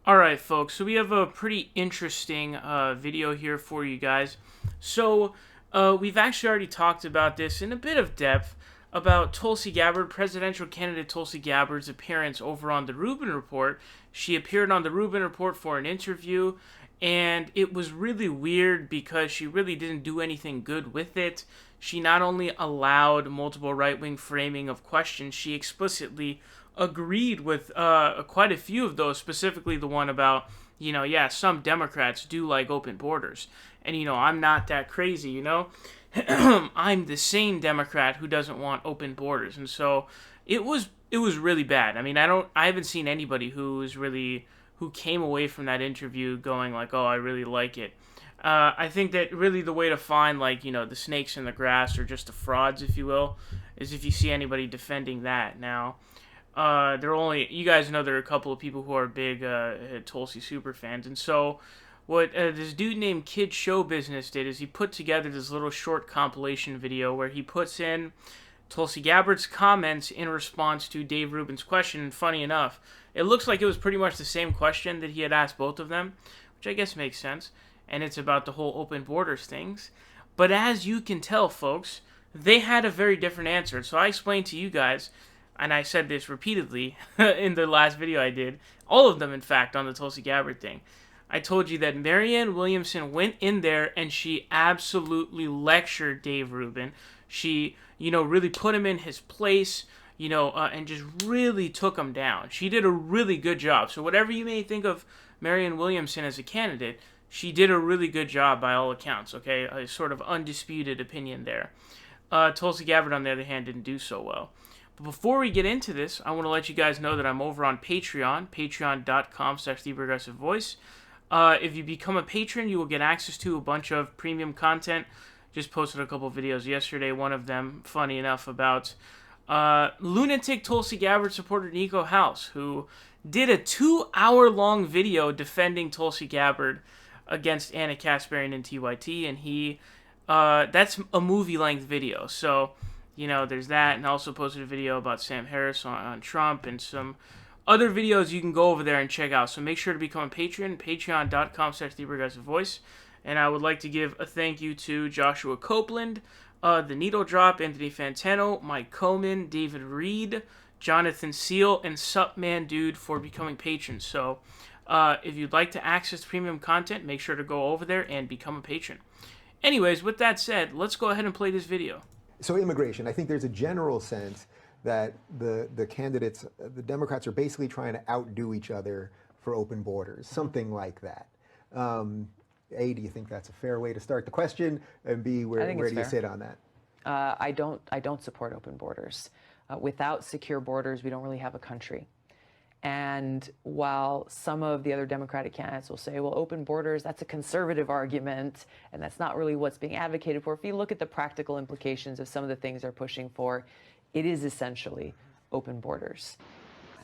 Alright folks, so we have a pretty interesting video here for you guys. So we've actually already talked about this in a bit of depth about Tulsi Gabbard, presidential candidate Tulsi Gabbard's appearance over on the Rubin Report. She appeared on the Rubin Report for an interview, and it was really weird because she really didn't do anything good with it. She not only allowed multiple right-wing framing of questions, she explicitly agreed with quite a few of those, specifically the one about, some Democrats do like open borders. And, I'm not that crazy, I'm the same Democrat who doesn't want open borders. And so it was really bad. I mean, I haven't seen anybody who came away from that interview going like, oh, I really like it. I think that really the way to find, the snakes in the grass or just the frauds, if you will, is if you see anybody defending that. Now, you guys know there are a couple of people who are big Tulsi super fans, and so what this dude named Kid Show Business did is he put together this little short compilation video where he puts in Tulsi Gabbard's comments in response to Dave Rubin's question, and funny enough, it looks like it was pretty much the same question that he had asked both of them, which I guess makes sense, and it's about the whole open borders things. But as you can tell, folks, they had a very different answer. So I explained to you guys, and I said this repeatedly in the last video I did, all of them, in fact, on the Tulsi Gabbard thing. I told you that Marianne Williamson went in there and she absolutely lectured Dave Rubin. She, really put him in his place, and just really took him down. She did a really good job. So whatever you may think of Marianne Williamson as a candidate, she did a really good job by all accounts, okay? A sort of undisputed opinion there. Tulsi Gabbard, on the other hand, didn't do so well. But before we get into this, I want to let you guys know that I'm over on Patreon, patreon.com/theprogressivevoice. If you become a patron, you will get access to a bunch of premium content. Just posted a couple videos yesterday, one of them, funny enough, about lunatic Tulsi Gabbard supporter Nico House, who did a 2-hour-long video defending Tulsi Gabbard against Anna Kasparian and TYT, and that's a movie-length video, so there's that, and I also posted a video about Sam Harris on Trump and some other videos you can go over there and check out. So make sure to become a patron, patreon.com/theprogressivevoice. And I would like to give a thank you to Joshua Copeland, The Needle Drop, Anthony Fantano, Mike Coleman, David Reed, Jonathan Seal, and Sup Man Dude for becoming patrons. So if you'd like to access premium content, make sure to go over there and become a patron. Anyways, with that said, let's go ahead and play this video. So immigration, I think there's a general sense that the candidates, the Democrats, are basically trying to outdo each other for open borders, something like that. A, do you think that's a fair way to start the question? And B, where do you sit on that? I don't support open borders. Without secure borders, we don't really have a country. And while some of the other Democratic candidates will say, well, open borders, that's a conservative argument, and that's not really what's being advocated for. If you look at the practical implications of some of the things they're pushing for, it is essentially open borders.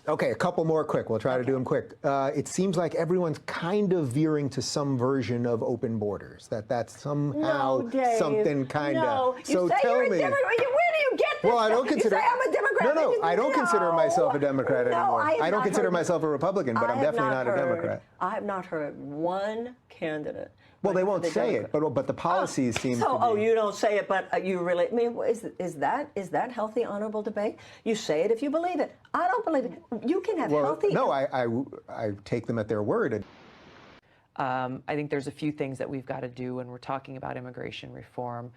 Okay, a couple more quick. We'll try to do them quick. It seems like everyone's kind of veering to some version of open borders. That's somehow something kind of. No, so tell me. Where do you get this? Well, I don't consider. You say I'm a Democrat. No, I don't consider myself a Democrat anymore. I don't consider myself a Republican, but I'm definitely not a Democrat. I have not heard one candidate. Well, they won't say it, but the policies seem to be. Oh, you don't say it, but you really. I mean, is that healthy, honorable debate? You say it if you believe it. I don't believe it. You can have healthy. No, I take them at their word. I think there's a few things that we've got to do when we're talking about immigration reform.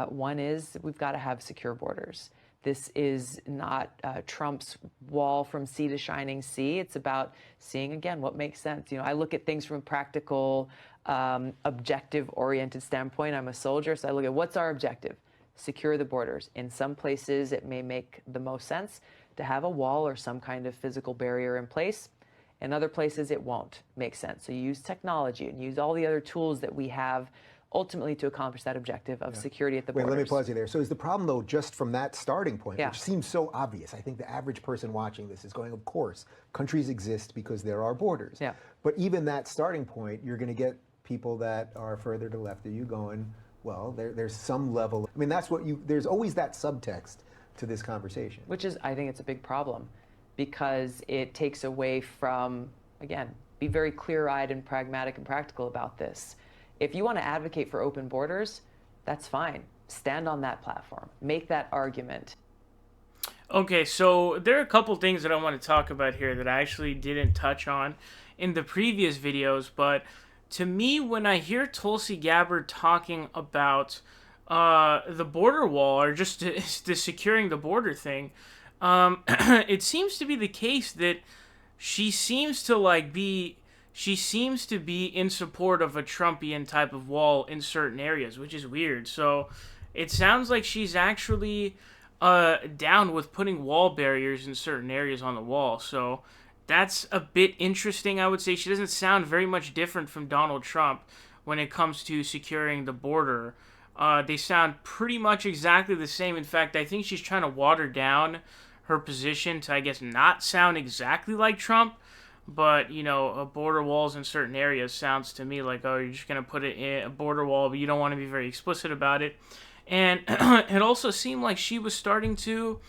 One is we've got to have secure borders. This is not Trump's wall from sea to shining sea. It's about seeing, again, what makes sense. I look at things from a practical, objective-oriented standpoint. I'm a soldier, so I look at what's our objective? Secure the borders. In some places, it may make the most sense to have a wall or some kind of physical barrier in place. In other places, it won't make sense. So you use technology and use all the other tools that we have ultimately to accomplish that objective of security at the borders. Wait, let me pause you there. So is the problem, though, just from that starting point, which seems so obvious? I think the average person watching this is going, of course, countries exist because there are borders. Yeah. But even that starting point, you're going to get people that are further to the left of you going, well, there's some level. I mean, there's always that subtext to this conversation. Which is, I think it's a big problem because it takes away from, again, be very clear-eyed and pragmatic and practical about this. If you want to advocate for open borders, that's fine. Stand on that platform. Make that argument. Okay, so there are a couple things that I want to talk about here that I actually didn't touch on in the previous videos, but to me, when I hear Tulsi Gabbard talking about the border wall, or just the securing the border thing, it seems to be the case that she seems to be in support of a Trumpian type of wall in certain areas, which is weird. So it sounds like she's actually down with putting wall barriers in certain areas on the wall. So that's a bit interesting, I would say. She doesn't sound very much different from Donald Trump when it comes to securing the border. They sound pretty much exactly the same. In fact, I think she's trying to water down her position to, I guess, not sound exactly like Trump. But, you know, border walls in certain areas sounds to me like, oh, you're just going to put it in a border wall, but you don't want to be very explicit about it. And it also seemed like she was starting to,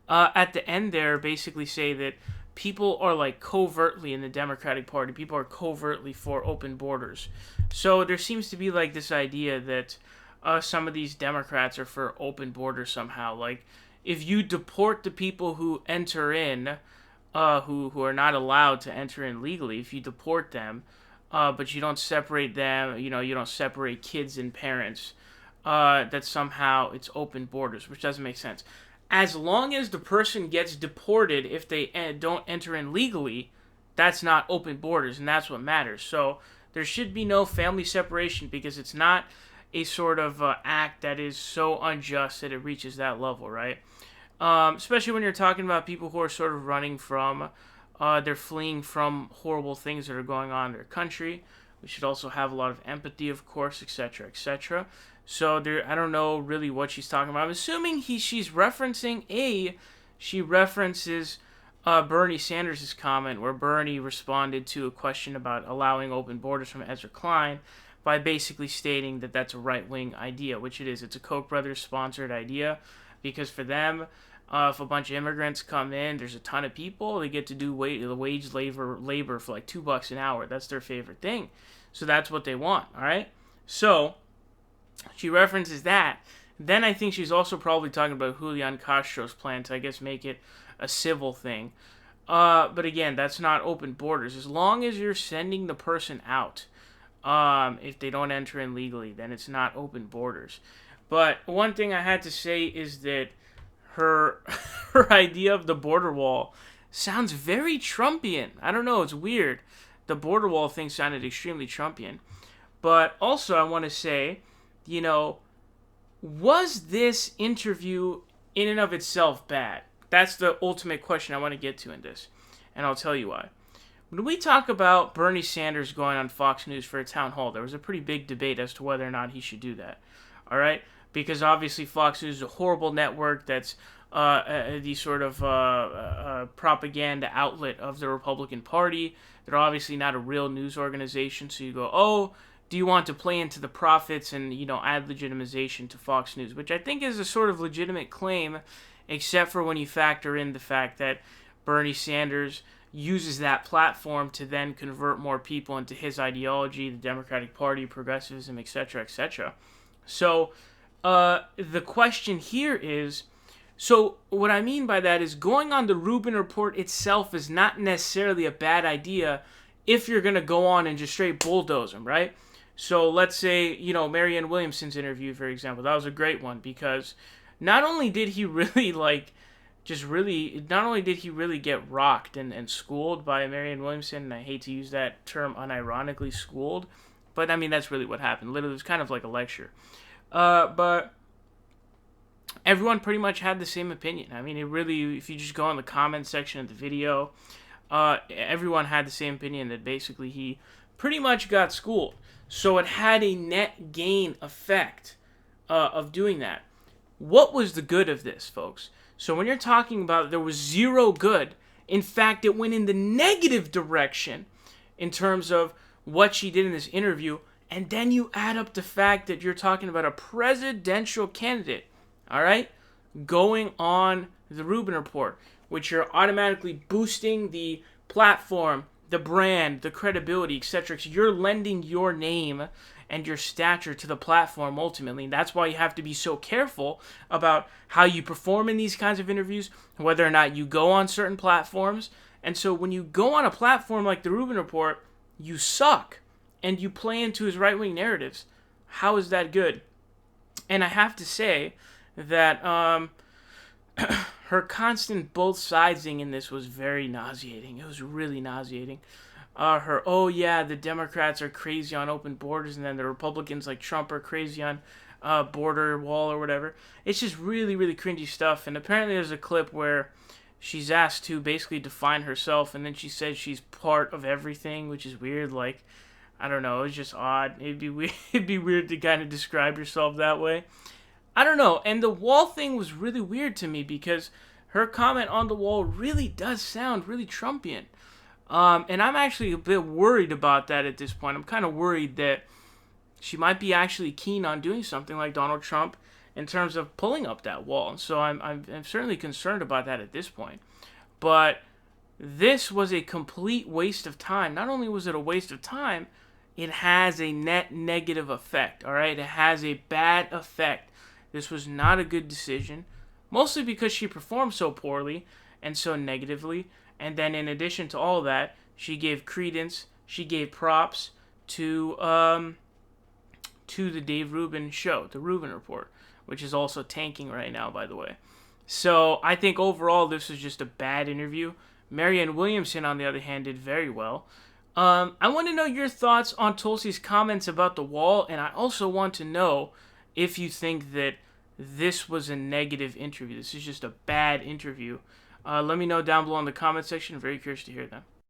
at the end there, basically say that people are, like, covertly in the Democratic Party. People are covertly for open borders. So there seems to be, like, this idea that some of these Democrats are for open borders somehow. Like, if you deport the people who enter in, who are not allowed to enter in legally, if you deport them, but you don't separate them, you know, you don't separate kids and parents, that somehow it's open borders, which doesn't make sense. As long as the person gets deported, if they don't enter in legally, that's not open borders, and that's what matters. So there should be no family separation, because it's not a sort of act that is so unjust that it reaches that level, right? Especially when you're talking about people who are sort of running from, they're fleeing from horrible things that are going on in their country. We should also have a lot of empathy, of course, etc., etc. So I don't know really what she's talking about. I'm assuming she references Bernie Sanders' comment, where Bernie responded to a question about allowing open borders from Ezra Klein by basically stating that that's a right-wing idea, which it is. It's a Koch brothers sponsored idea, because for them, if a bunch of immigrants come in, there's a ton of people, they get to do wage labor for like $2 an hour. That's their favorite thing. So that's what they want, all right? So she references that. Then I think she's also probably talking about Julian Castro's plan to, I guess, make it a civil thing. But again, that's not open borders. As long as you're sending the person out, if they don't enter in legally, then it's not open borders. But one thing I had to say is that her idea of the border wall sounds very Trumpian. I don't know, it's weird. The border wall thing sounded extremely Trumpian. But also I want to say, you know, was this interview in and of itself bad? That's the ultimate question I want to get to in this. And I'll tell you why. When we talk about Bernie Sanders going on Fox News for a town hall, there was a pretty big debate as to whether or not he should do that. All right? Because obviously Fox News is a horrible network that's the sort of propaganda outlet of the Republican Party. They're obviously not a real news organization. So you go, oh, do you want to play into the profits and, you know, add legitimization to Fox News? Which I think is a sort of legitimate claim, except for when you factor in the fact that Bernie Sanders uses that platform to then convert more people into his ideology, the Democratic Party, progressivism, etc., etc. So the question here is, so what I mean by that is going on the Rubin report itself is not necessarily a bad idea if you're going to go on and just straight bulldoze them, right? So let's say, you know, Marianne Williamson's interview, for example, that was a great one, because not only did he really get rocked and schooled by Marianne Williamson, and I hate to use that term unironically, schooled, but I mean, that's really what happened. Literally, it was kind of like a lecture. But everyone pretty much had the same opinion. I mean, it really, if you just go in the comment section of the video, everyone had the same opinion that basically he pretty much got schooled. So it had a net gain effect of doing that. What was the good of this, folks? So when you're talking about there was zero good, in fact, it went in the negative direction in terms of what she did in this interview, and then you add up the fact that you're talking about a presidential candidate, all right, going on the Rubin report, which you're automatically boosting the platform the brand, the credibility, etc. So you're lending your name and your stature to the platform ultimately. And that's why you have to be so careful about how you perform in these kinds of interviews, whether or not you go on certain platforms. And so when you go on a platform like the Rubin Report, you suck and you play into his right-wing narratives. How is that good? And I have to say that her constant both sidesing in this was very nauseating. It was really nauseating. Oh yeah, the Democrats are crazy on open borders, and then the Republicans like Trump are crazy on border wall or whatever. It's just really, really cringy stuff. And apparently there's a clip where she's asked to basically define herself, and then she says she's part of everything, which is weird. Like, I don't know, it's just odd. It'd be weird. It'd be weird to kind of describe yourself that way. I don't know. And the wall thing was really weird to me because her comment on the wall really does sound really Trumpian. And I'm actually a bit worried about that at this point. I'm kind of worried that she might be actually keen on doing something like Donald Trump in terms of pulling up that wall. And so I'm certainly concerned about that at this point. But this was a complete waste of time. Not only was it a waste of time, it has a net negative effect, all right? It has a bad effect. This was not a good decision, mostly because she performed so poorly and so negatively. And then in addition to all that, she gave credence, she gave props to the Dave Rubin show, the Rubin Report, which is also tanking right now, by the way. So I think overall this was just a bad interview. Marianne Williamson, on the other hand, did very well. I want to know your thoughts on Tulsi's comments about the wall, and I also want to know if you think that this was a negative interview. This is just a bad interview. Let me know down below in the comment section. I'm very curious to hear them.